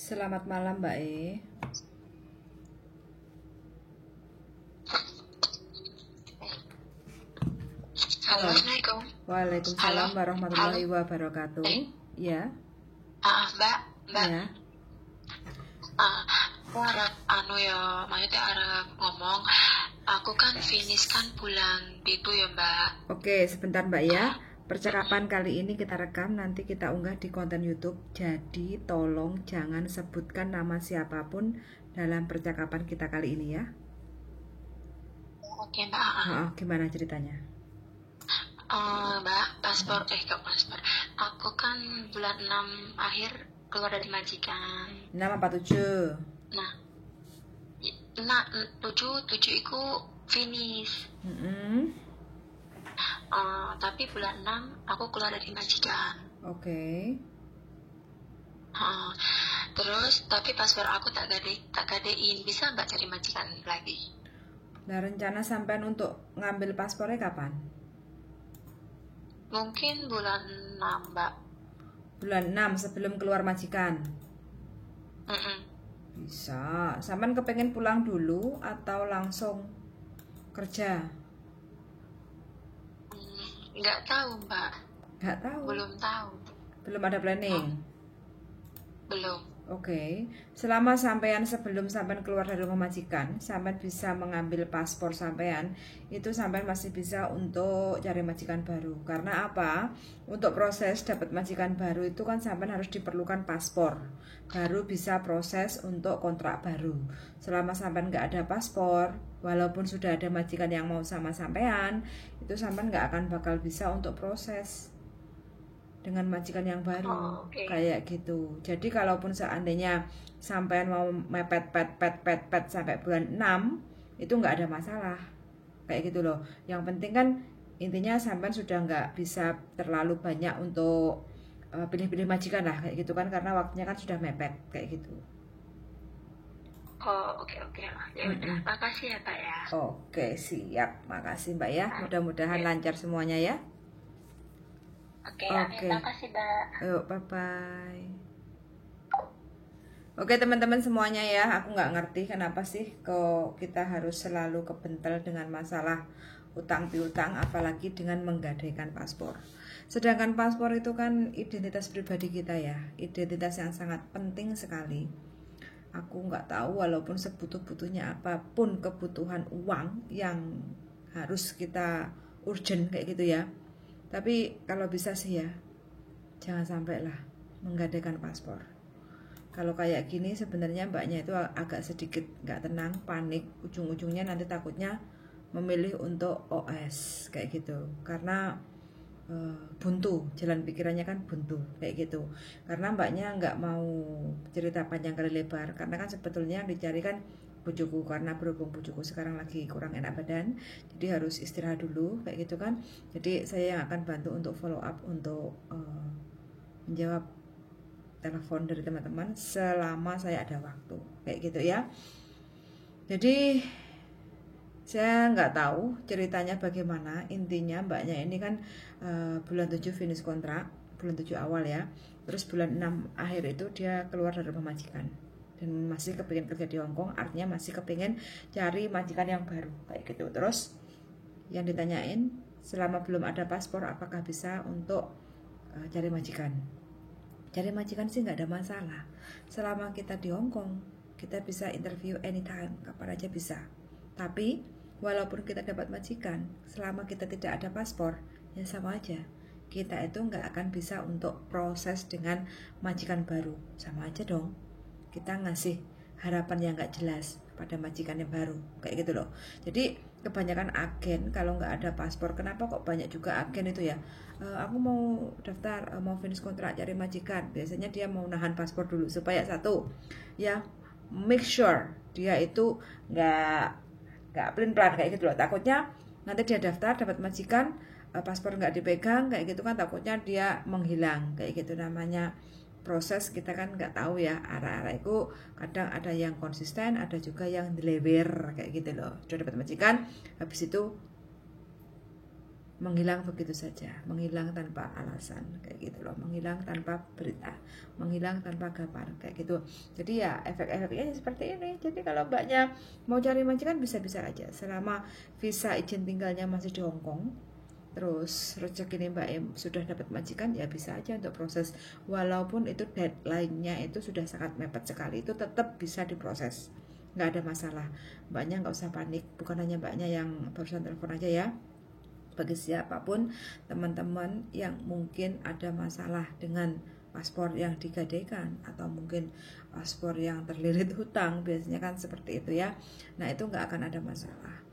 Selamat malam Mbak E. Halo, Assalamualaikum. Waalaikumsalam Halo. warahmatullahi wabarakatuh. Ya, Mbak, ya. aku harap maksudnya harap ngomong. Aku kan finish kan bulan itu ya, Mbak. Oke, sebentar Mbak ya. Percakapan kali ini kita rekam, nanti kita unggah di konten YouTube. Jadi tolong jangan sebutkan nama siapapun dalam percakapan kita kali ini ya. Oke, Mbak. Gimana ceritanya? Mbak, kok paspor. Aku kan bulan 6 akhir keluar dari majikan. 647. Nah, 7 iku finish. Tapi bulan 6 aku keluar dari majikan. Oke. Terus tapi paspor aku tak gadein. Bisa Mbak cari majikan lagi? Nah, rencana sampean untuk ngambil paspornya kapan? Mungkin bulan 6, Mbak. Bulan 6 sebelum keluar majikan. Bisa. Sampean kepengen pulang dulu atau langsung kerja? Nggak tahu, Mbak. Nggak tahu. Belum tahu. Belum ada planning. Belum. Oke. Selama sampean sebelum sampean keluar dari rumah majikan, sampean bisa mengambil paspor sampean, itu sampean masih bisa untuk cari majikan baru. Karena apa? Untuk proses dapat majikan baru itu kan sampean harus diperlukan paspor. Baru bisa proses untuk kontrak baru. Selama sampean nggak ada paspor, walaupun sudah ada majikan yang mau sama sampean, itu sampean nggak akan bakal bisa untuk proses dengan majikan yang baru. Kayak gitu. Jadi kalaupun seandainya sampean mau mepet sampai bulan 6, itu nggak ada masalah. Kayak gitu loh. Yang penting kan intinya sampean sudah nggak bisa terlalu banyak untuk pilih-pilih majikan lah, kayak gitu kan, karena waktunya kan sudah mepet kayak gitu. Oke. Ya udah. Makasih ya, Pak ya. Oke, siap. Makasih Mbak ya. Mudah-mudahan lancar semuanya ya. Oke. Makasih, Mbak. Yuk, bye-bye. Oke teman-teman semuanya ya, aku nggak ngerti kenapa sih kok kita harus selalu kebentel dengan masalah utang piutang, apalagi dengan menggadaikan paspor. Sedangkan paspor itu kan identitas pribadi kita ya, identitas yang sangat penting sekali. Aku nggak tahu walaupun sebutuh-butuhnya apapun kebutuhan uang yang harus kita urgent kayak gitu ya. Tapi kalau bisa sih ya, jangan sampailah menggadaikan paspor. Kalau kayak gini sebenarnya mbaknya itu agak sedikit nggak tenang, panik, ujung-ujungnya nanti takutnya memilih untuk OS kayak gitu. Karena buntu, jalan pikirannya kan buntu kayak gitu. Karena mbaknya nggak mau cerita panjang kali lebar, karena kan sebetulnya yang dicari kan bujuku, karena berhubung bujuku sekarang lagi kurang enak badan, jadi harus istirahat dulu kayak gitu kan. Jadi saya yang akan bantu untuk follow up, untuk menjawab telepon dari teman-teman selama saya ada waktu kayak gitu ya. Jadi saya nggak tahu ceritanya bagaimana, intinya mbaknya ini kan bulan 7 finish kontrak, bulan 7 awal ya, terus bulan 6 akhir itu dia keluar dari rumah majikan dan masih kepingin kerja di Hongkong, artinya masih kepingin cari majikan yang baru kayak gitu. Terus yang ditanyain, selama belum ada paspor apakah bisa untuk cari majikan? Cari majikan sih nggak ada masalah, selama kita di Hongkong kita bisa interview anytime, kapan aja bisa. Tapi walaupun kita dapat majikan, selama kita tidak ada paspor, ya sama aja, kita itu nggak akan bisa untuk proses dengan majikan baru. Sama aja dong, kita ngasih harapan yang nggak jelas pada majikan yang baru kayak gitu loh. Jadi kebanyakan agen kalau nggak ada paspor, kenapa kok banyak juga agen itu ya, aku mau daftar, mau finish kontrak cari majikan, biasanya dia mau nahan paspor dulu supaya satu ya, make sure dia itu nggak pelin-pelan kayak gitu loh. Takutnya nanti dia daftar dapat majikan, paspor nggak dipegang kayak gitu kan, takutnya dia menghilang kayak gitu. Namanya proses, kita kan nggak tahu ya, arah-arah itu kadang ada yang konsisten, ada juga yang dilewer kayak gitu loh. Sudah dapat majikan, habis itu menghilang begitu saja, menghilang tanpa alasan kayak gitu loh, menghilang tanpa berita, menghilang tanpa kabar kayak gitu. Jadi ya efek-efeknya seperti ini. Jadi kalau mbaknya mau cari majikan bisa-bisa aja selama visa izin tinggalnya masih di Hong Kong, terus rezeki mbak sudah dapat majikan, ya bisa aja untuk proses, walaupun itu deadline-nya itu sudah sangat mepet sekali, itu tetap bisa diproses, nggak ada masalah. Mbaknya nggak usah panik, bukan hanya mbaknya yang barusan telepon aja ya, bagi siapapun teman-teman yang mungkin ada masalah dengan paspor yang digadaikan atau mungkin paspor yang terlilit hutang, biasanya kan seperti itu ya. Nah itu nggak akan ada masalah.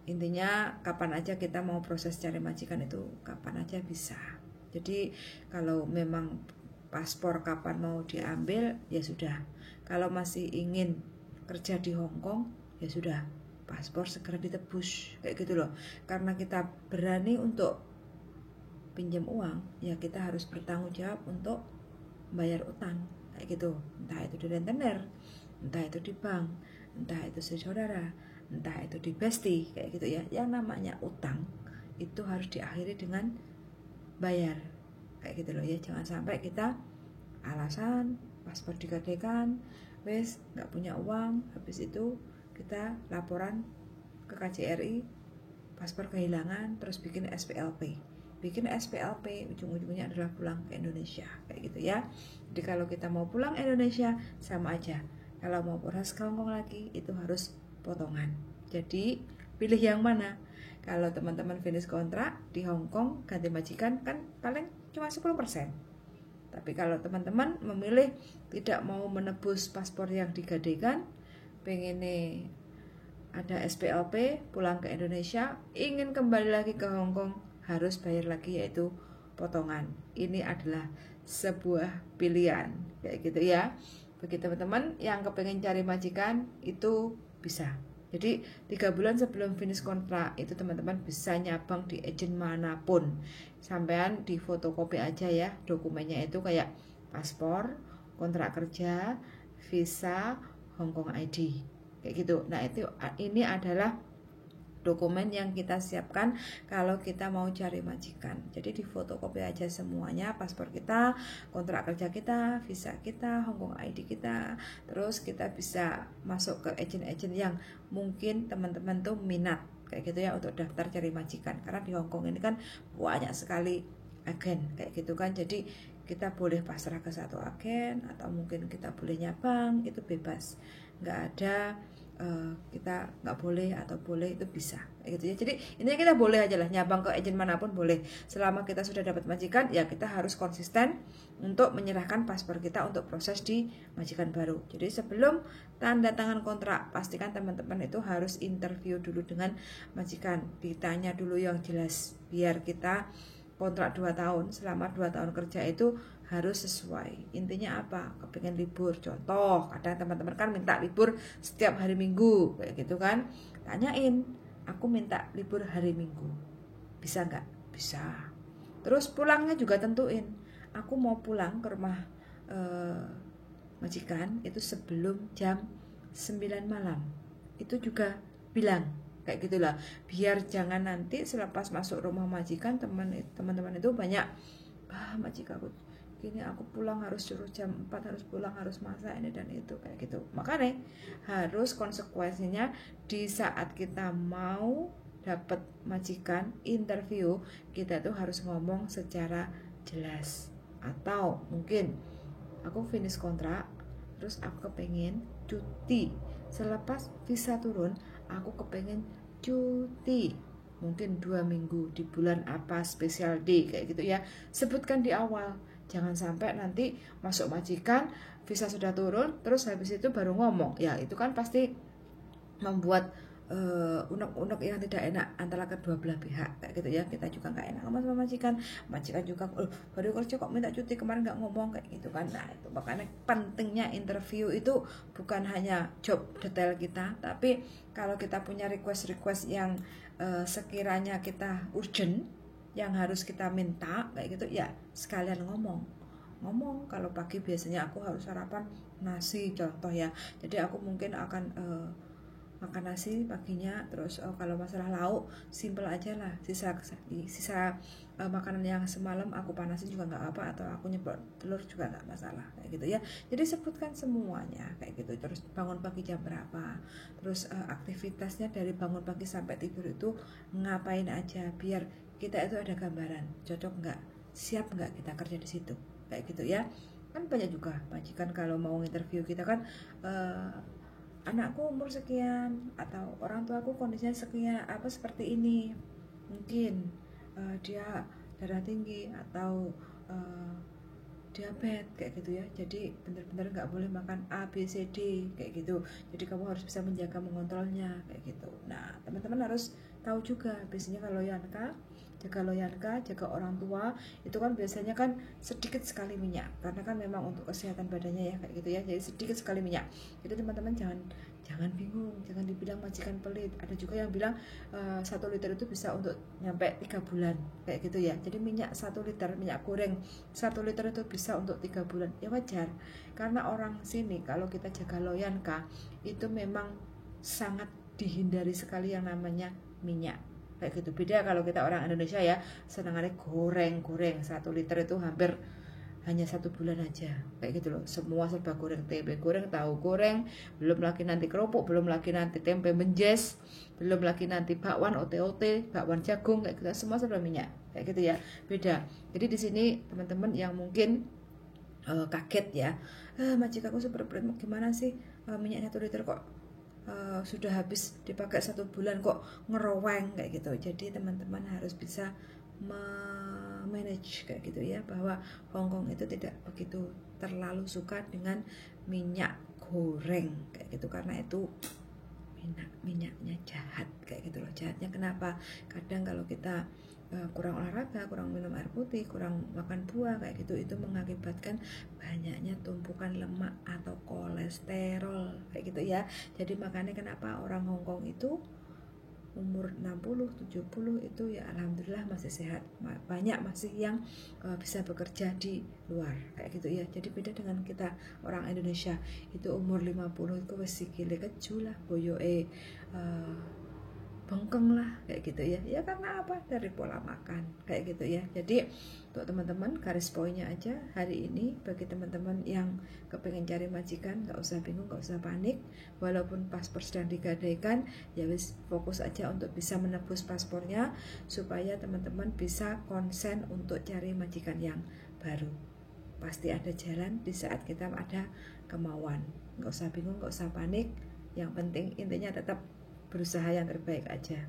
Intinya kapan aja kita mau proses cari majikan itu kapan aja bisa. Jadi kalau memang paspor kapan mau diambil ya sudah. Kalau masih ingin kerja di Hong Kong ya sudah, paspor segera ditebus kayak gitu loh. Karena kita berani untuk pinjam uang, ya kita harus bertanggung jawab untuk bayar utang kayak gitu. Entah itu di rentenir, entah itu di bank, entah itu saudara, entah itu di bestie kayak gitu ya. Yang namanya utang itu harus diakhiri dengan bayar kayak gitu loh ya. Jangan sampai kita alasan paspor digadaikan, wes nggak punya uang, habis itu kita laporan ke KJRI, paspor kehilangan, terus bikin SPLP. Bikin SPLP ujung-ujungnya adalah pulang ke Indonesia kayak gitu ya. Jadi kalau kita mau pulang Indonesia sama aja. Kalau mau proses ke Hong Kong lagi itu harus potongan. Jadi pilih yang mana? Kalau teman-teman finish kontrak di Hong Kong ganti majikan kan paling cuma 10%. Tapi kalau teman-teman memilih tidak mau menebus paspor yang digadaikan, pengen ada SPLP, pulang ke Indonesia, ingin kembali lagi ke Hong Kong, harus bayar lagi yaitu potongan. Ini adalah sebuah pilihan kayak gitu ya. Bagi teman-teman yang kepengen cari majikan itu bisa. Jadi 3 bulan sebelum finish kontrak itu teman-teman bisa nyabang di agen manapun. Sampean di fotokopi aja ya dokumennya, itu kayak paspor, kontrak kerja, visa, Hong Kong ID kayak gitu. Nah ini adalah dokumen yang kita siapkan kalau kita mau cari majikan. Jadi di fotokopi aja semuanya, paspor kita, kontrak kerja kita, visa kita, Hong Kong ID kita. Terus kita bisa masuk ke agen-agen yang mungkin teman-teman tuh minat kayak gitu ya untuk daftar cari majikan. Karena di Hong Kong ini kan banyak sekali agen kayak gitu kan. Jadi kita boleh pasrah ke satu agen atau mungkin kita boleh nyabang, itu bebas. Nggak ada kita nggak boleh atau boleh, itu bisa gitu ya. Jadi intinya kita boleh aja lah nyabang ke agen manapun boleh, selama kita sudah dapat majikan ya kita harus konsisten untuk menyerahkan paspor kita untuk proses di majikan baru. Jadi sebelum tanda tangan kontrak pastikan teman-teman itu harus interview dulu dengan majikan, ditanya dulu yang jelas biar kita kontrak 2 tahun, selama 2 tahun kerja itu harus sesuai. Intinya apa? Kepengen libur, contoh kadang teman-teman kan minta libur setiap hari Minggu kayak gitu kan, tanyain, aku minta libur hari Minggu, bisa nggak? Bisa. Terus pulangnya juga tentuin, aku mau pulang ke rumah majikan itu sebelum jam 9 malam, itu juga bilang kayak gitulah, biar jangan nanti selepas masuk rumah majikan teman-teman itu banyak, majikan aku gini, aku pulang harus suruh jam 4 harus pulang, harus masak ini dan itu kayak gitu. Makanya harus konsekuensinya di saat kita mau dapat majikan interview, kita tuh harus ngomong secara jelas. Atau mungkin aku finish kontrak terus aku kepengen cuti, selepas visa turun aku kepengen cuti mungkin 2 minggu di bulan apa, special day kayak gitu ya, sebutkan di awal. Jangan sampai nanti masuk majikan visa sudah turun terus habis itu baru ngomong, ya itu kan pasti membuat unek-unek yang tidak enak antara kedua belah pihak kayak gitu ya. Kita juga nggak enak sama majikan juga baru kerja kok minta cuti, kemarin nggak ngomong kayak gitu kan. Nah itu makanya pentingnya interview itu bukan hanya job detail kita, tapi kalau kita punya request yang sekiranya kita urgent yang harus kita minta kayak gitu ya, sekalian ngomong. Kalau pagi biasanya aku harus sarapan nasi contoh ya, jadi aku mungkin akan makan nasi paginya. Terus kalau masalah lauk simple aja lah, sisa makanan yang semalam aku panasin juga nggak apa, atau aku nyeplok telur juga nggak masalah kayak gitu ya. Jadi sebutkan semuanya kayak gitu. Terus bangun pagi jam berapa, terus aktivitasnya dari bangun pagi sampai tidur itu ngapain aja, biar kita itu ada gambaran cocok nggak, siap nggak kita kerja di situ kayak gitu ya. Kan banyak juga majikan kalau mau interview kita kan, anakku umur sekian atau orang tuaku kondisinya sekian, apa seperti ini, mungkin dia darah tinggi atau diabetes kayak gitu ya. Jadi benar-benar nggak boleh makan A, B, C, D kayak gitu. Jadi kamu harus bisa menjaga, mengontrolnya kayak gitu. Nah, teman-teman harus tahu juga, biasanya kalau loyanka, jaga orang tua itu kan biasanya kan sedikit sekali minyak, karena kan memang untuk kesehatan badannya ya kayak gitu ya. Jadi sedikit sekali minyak. Itu teman-teman jangan bingung, jangan dibilang majikan pelit. Ada juga yang bilang 1 liter itu bisa untuk nyampe 3 bulan kayak gitu ya. Jadi minyak 1 liter minyak goreng 1 liter itu bisa untuk 3 bulan. Ya wajar, karena orang sini kalau kita jaga loyanka itu memang sangat dihindari sekali yang namanya minyak kayak gitu. Beda kalau kita orang Indonesia ya, senangannya goreng 1 liter itu hampir hanya 1 bulan aja kayak gitu loh. Semua serba goreng, tempe goreng, tahu goreng, belum lagi nanti kerupuk, belum lagi nanti tempe menjes, belum lagi nanti bakwan ote-ote, bakwan jagung kayak gitu, semua serba minyak kayak gitu ya. Beda. Jadi di sini teman-teman yang mungkin kaget ya, majikanku super berat, gimana sih minyak 1 liter kok sudah habis dipakai 1 bulan kok ngeroweng kayak gitu. Jadi teman-teman harus bisa manage kayak gitu ya, bahwa Hongkong itu tidak begitu terlalu suka dengan minyak goreng kayak gitu, karena itu minyaknya jahat kayak gitu loh. Jahatnya kenapa? Kadang kalau kita kurang olahraga, kurang minum air putih, kurang makan buah kayak gitu, itu mengakibatkan banyaknya tumpukan lemak atau kolesterol kayak gitu ya. Jadi makanya kenapa orang Hongkong itu umur 60, 70 itu ya alhamdulillah masih sehat. Banyak masih yang bisa bekerja di luar kayak gitu ya. Jadi beda dengan kita orang Indonesia, itu umur 50 itu wis sikile keju lah, boyoke bengkeng lah kayak gitu ya. Ya karena apa? Dari pola makan kayak gitu ya. Jadi untuk teman-teman garis poinnya aja hari ini, bagi teman-teman yang kepengen cari majikan, nggak usah bingung, nggak usah panik. Walaupun paspor sedang digadaikan, ya wis fokus aja untuk bisa menebus paspornya, supaya teman-teman bisa konsen untuk cari majikan yang baru. Pasti ada jalan di saat kita ada kemauan. Nggak usah bingung, nggak usah panik. Yang penting intinya tetap berusaha yang terbaik aja.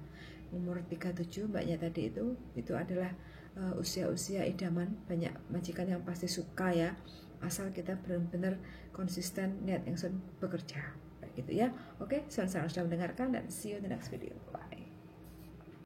Umur 37 mbaknya tadi itu adalah usia-usia idaman. Banyak majikan yang pasti suka ya, asal kita benar-benar konsisten niat yang bekerja kayak gitu ya. Oke, sama-sama sudah mendengarkan, dan see you in the next video. Bye.